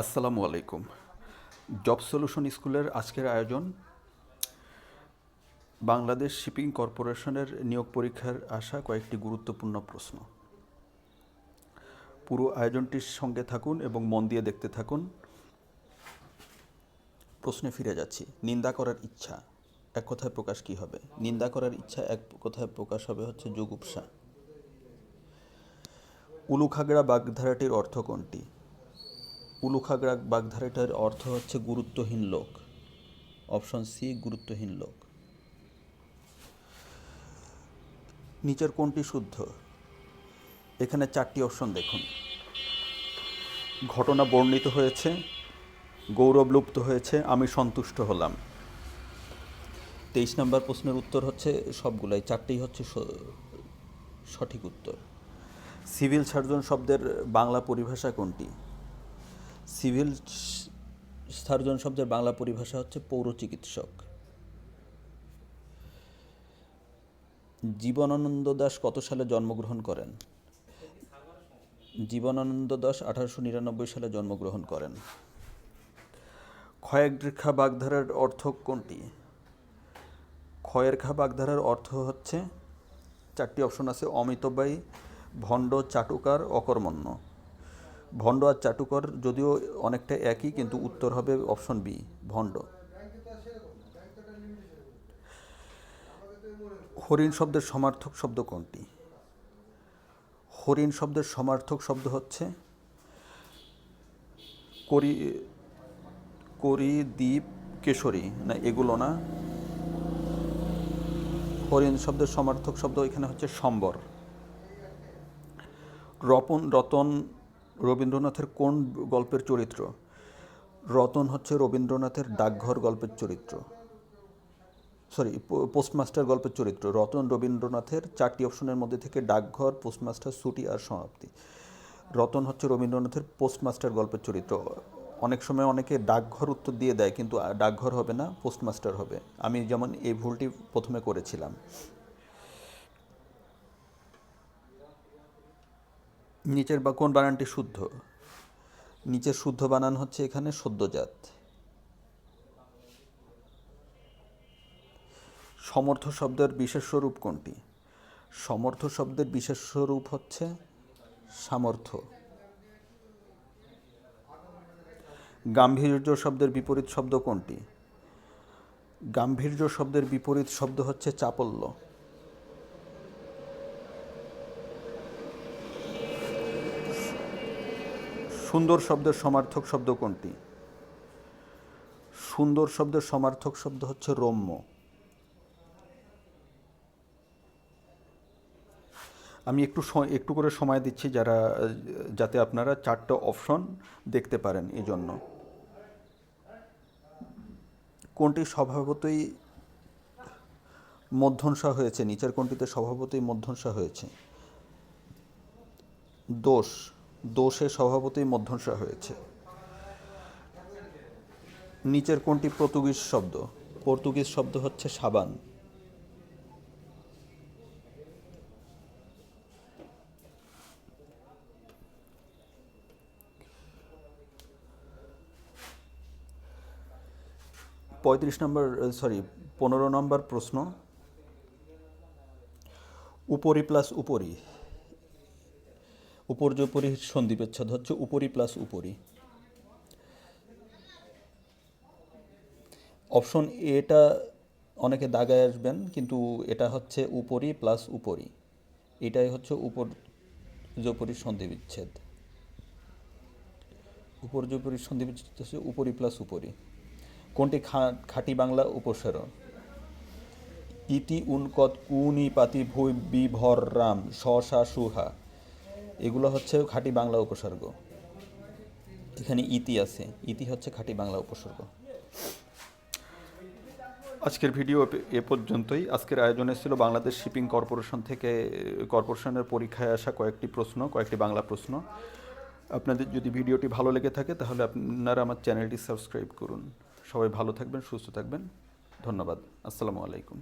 আসসালামু আলাইকুম। Job solution স্কুলের আজকের আয়োজন বাংলাদেশ শিপিং কর্পোরেশনের নিয়োগ পরীক্ষার আসা কয়েকটি গুরুত্বপূর্ণ প্রশ্ন। পুরো আয়োজনটির সঙ্গে থাকুন এবং মন দিয়ে দেখতে থাকুন। প্রশ্নে ফিরে যাচ্ছি। নিন্দা করার ইচ্ছা এক কথায় প্রকাশ কী হবে? নিন্দা করার ইচ্ছা এক কথায় প্রকাশ হবে হচ্ছে জুগুপ্সা। উলুখাগড়া বাগধারাটির অর্থ কোনটি? উলুখাগড়া বাগধারাটির অর্থ হচ্ছে গুরুত্বহীন লোক। অপশন সি, গুরুত্বহীন লোক। নিচের কোনটি শুদ্ধ? এখানে চারটি অপশন দেখুন। ঘটনা বর্ণিত হয়েছে, গৌরব লুপ্ত হয়েছে, আমি সন্তুষ্ট হলাম। 23 নম্বর প্রশ্নের উত্তর হচ্ছে সবগুলাই, চারটেই হচ্ছে সঠিক উত্তর। সিভিল সার্জন শব্দের বাংলা পরিভাষা কোনটি? সিভিল সার্জন শব্দের বাংলা পরিভাষা হচ্ছে পৌর চিকিৎসক। জীবনানন্দ দাশ কত সালে জন্মগ্রহণ করেন? জীবনানন্দ দাশ 1899 সালে জন্মগ্রহণ করেন। ক্ষয়ের খা বাগধারার অর্থ কোনটি? ক্ষয়ের খা বাগধারার অর্থ হচ্ছে, চারটি অপশন আছে, অমিতব্যয়ী, ভণ্ড, চাটুকার, অকর্মণ্য। ভণ্ড আর চাটুকর যদিও অনেকটা একই, কিন্তু উত্তর হবে অপশন বি, ভণ্ড। হরিণ শব্দের সমার্থক শব্দ কোনটি? হরিণ শব্দের সমার্থক শব্দ হচ্ছে করি, দ্বীপ, কেশরী। না, এগুলো না। হরিণ শব্দের সমার্থক শব্দ এখানে হচ্ছে সম্বর। রতন রবীন্দ্রনাথের কোন গল্পের চরিত্র? রতন হচ্ছে রবীন্দ্রনাথের ডাকঘর গল্পের চরিত্র, পোস্টমাস্টার গল্পের চরিত্র। রতন রবীন্দ্রনাথের চারটি অপশনের মধ্যে থেকে ডাকঘর, পোস্টমাস্টার, ছুটি আর সমাপ্তি। রতন হচ্ছে রবীন্দ্রনাথের পোস্টমাস্টার গল্পের চরিত্র। অনেক সময় অনেকে ডাকঘর উত্তর দিয়ে দেয়, কিন্তু ডাকঘর হবে না, পোস্টমাস্টার হবে। আমি যেমন এই ভুলটি প্রথমে করেছিলাম। নিচের বা কোন বানানটি শুদ্ধ? নিচের শুদ্ধ বানান হচ্ছে এখানে সদ্যজাত। সমর্থ শব্দের বিশেষ স্বরূপ কোনটি? সমর্থ শব্দের বিশেষ স্বরূপ হচ্ছে সামর্থ্য। গাম্ভীর্য শব্দের বিপরীত শব্দ কোনটি? গাম্ভীর্য শব্দের বিপরীত শব্দ হচ্ছে চাপল্য। সুন্দর শব্দের সমার্থক শব্দ কোনটি? সুন্দর শব্দের সমার্থক শব্দ হচ্ছে রম্য। আমি একটু করে সময় দিচ্ছি যাতে আপনারা চারটা অপশন দেখতে পারেন, এই জন্য। কোনটি স্বভাবতই মধ্যনসা হয়েছে? নিচের কোনটিতে স্বভাবতই মধ্যনসা হয়েছে? দোষে স্বভাবতই মধ্যনসা হয়েছে। নিচের কোনটি পর্তুগিজ শব্দ? পর্তুগিজ শব্দ হচ্ছে সাবান। সরি 15 নম্বর প্রশ্ন। উপরি প্লাস উপরি, উপর্যুপরি সন্ধিবিচ্ছেদ হচ্ছে উপরি প্লাস উপরি। অপশন এটা অনেকে দাগায় আসবেন, কিন্তু এটা হচ্ছে উপরি প্লাস উপরি। এটাই হচ্ছে উপর্যুপরি সন্ধিবিচ্ছেদ। উপর্যুপরি সন্ধিবিচ্ছেদ হচ্ছে উপরি প্লাস উপরি। কোনটি খাঁটি বাংলা উপসর্গ? ইতি, উনকত, কুনি, পাতি, ভুই, বিভর, রাম, সা, সুহা, এগুলো হচ্ছে খাঁটি বাংলা উপসর্গ। এখানে ইতি আছে, ইতি হচ্ছে খাঁটি বাংলা উপসর্গ। আজকের ভিডিও এ পর্যন্তই। আজকের আয়োজনে ছিল বাংলাদেশ শিপিং কর্পোরেশনের পরীক্ষায় আসা কয়েকটি বাংলা প্রশ্ন। আপনাদের যদি ভিডিওটি ভালো লেগে থাকে তাহলে আপনারা আমার চ্যানেলটি সাবস্ক্রাইব করুন। সবাই ভালো থাকবেন, সুস্থ থাকবেন। ধন্যবাদ। আসসালামু আলাইকুম।